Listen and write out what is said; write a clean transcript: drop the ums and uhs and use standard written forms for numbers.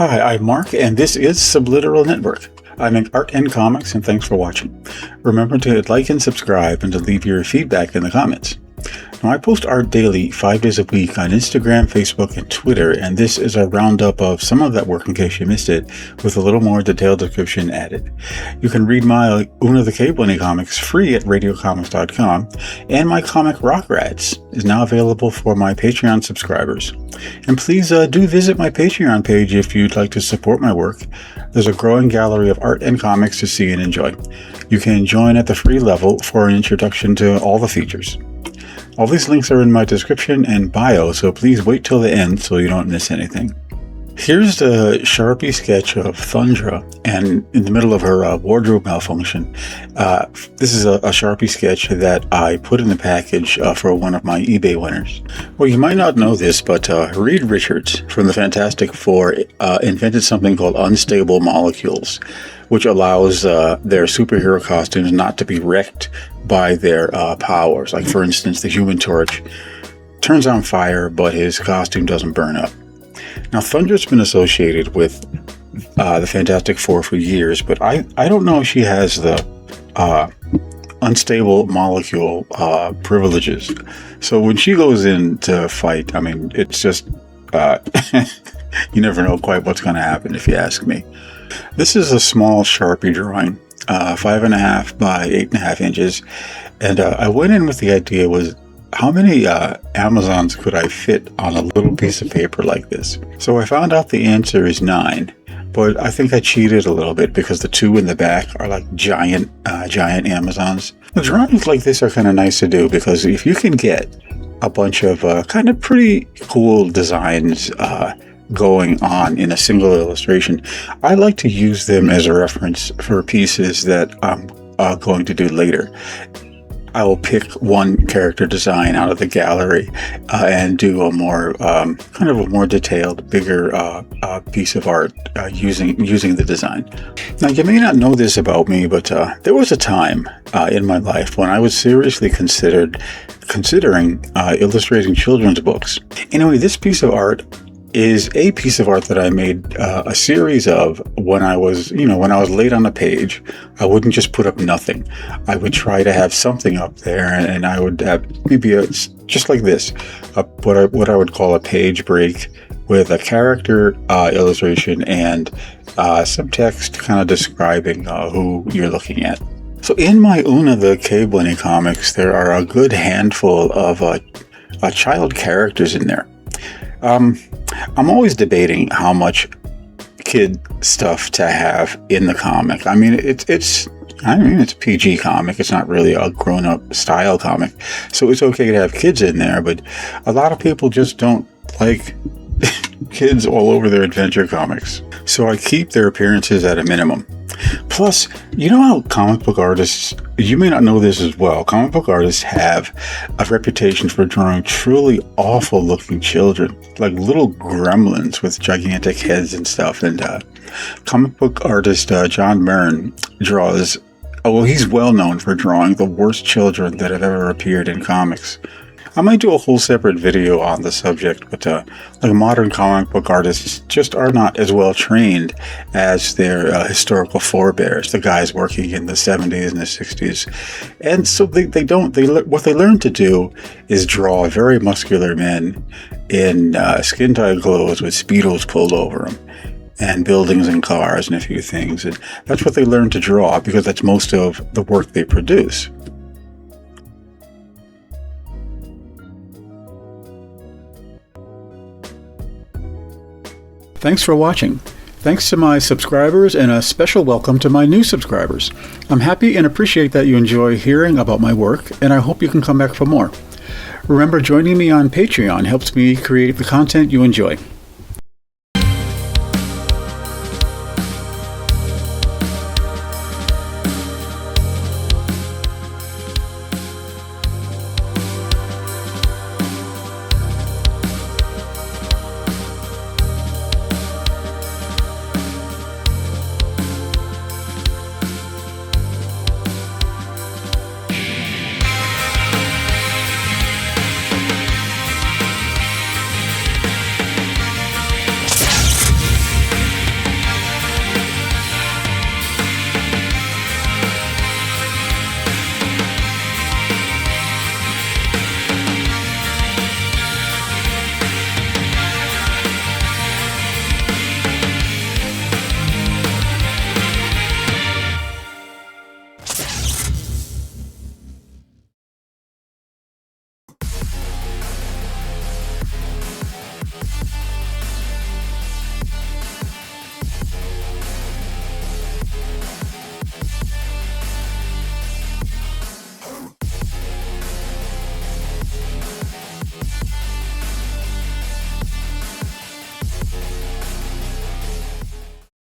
Hi, I'm Mark, and this is Subliteral Network. I make art and comics, and thanks for watching. Remember to like and subscribe and to leave your feedback in the comments. Now, I post art daily, 5 days a week on Instagram, Facebook, and Twitter, and this is a roundup of some of that work in case you missed it, with a little more detailed description added. You can read my Una the Cave Bunny comics free at radiocomics.com, and my comic Rock Rats is now available for my Patreon subscribers. And please do visit my Patreon page if you'd like to support my work. There's a growing gallery of art and comics to see and enjoy. You can join at the free level for an introduction to all the features. All these links are in my description and bio, so please wait till the end so you don't miss anything. Here's the Sharpie sketch of Thundra, and in the middle of her wardrobe malfunction. This is a Sharpie sketch that I put in the package for one of my eBay winners. Well, you might not know this, but Reed Richards from the Fantastic Four invented something called unstable molecules, which allows their superhero costumes not to be wrecked by their powers. Like, for instance, the Human Torch turns on fire, but his costume doesn't burn up. Now, Thunder's been associated with the Fantastic Four for years, but I don't know if she has the unstable molecule privileges. So when she goes in to fight, I mean, it's just, you never know quite what's going to happen if you ask me. This is a small Sharpie drawing, 5.5 by 8.5 inches. And I went in with the idea was, how many Amazons could I fit on a little piece of paper like this? So I found out the answer is 9, but I think I cheated a little bit because the 2 in the back are like giant Amazons. The drawings like this are kind of nice to do because if you can get a bunch of kind of pretty cool designs going on in a single illustration, I like to use them as a reference for pieces that I'm going to do later. I will pick one character design out of the gallery and do a more kind of a more detailed, bigger piece of art using the design. Now, you may not know this about me, but there was a time in my life when I was seriously considering illustrating children's books. Anyway, this piece of art is a piece of art that I made a series of when I was late on a page. I wouldn't just put up nothing. I would try to have something up there, and I would have maybe just like this, what I would call a page break with a character illustration and some text kind of describing who you're looking at. So in my Una the Cave Bunny comics, there are a good handful of child characters in there. I'm always debating how much kid stuff to have in the comic. I mean, it's a PG comic. It's not really a grown-up style comic, so it's okay to have kids in there. But a lot of people just don't like kids all over their adventure comics, so I keep their appearances at a minimum. Plus, you know how comic book artists, you may not know this as well, comic book artists have a reputation for drawing truly awful looking children, like little gremlins with gigantic heads and stuff. And comic book artist John Byrne draws, he's well known for drawing the worst children that have ever appeared in comics. I might do a whole separate video on the subject, but like modern comic book artists just are not as well trained as their historical forebears, the guys working in the 70s and the 60s. And so what they learn to do is draw very muscular men in skin-tight clothes with Speedos pulled over them, and buildings and cars and a few things. And that's what they learn to draw because that's most of the work they produce. Thanks for watching. Thanks to my subscribers and a special welcome to my new subscribers. I'm happy and appreciate that you enjoy hearing about my work, and I hope you can come back for more. Remember, joining me on Patreon helps me create the content you enjoy.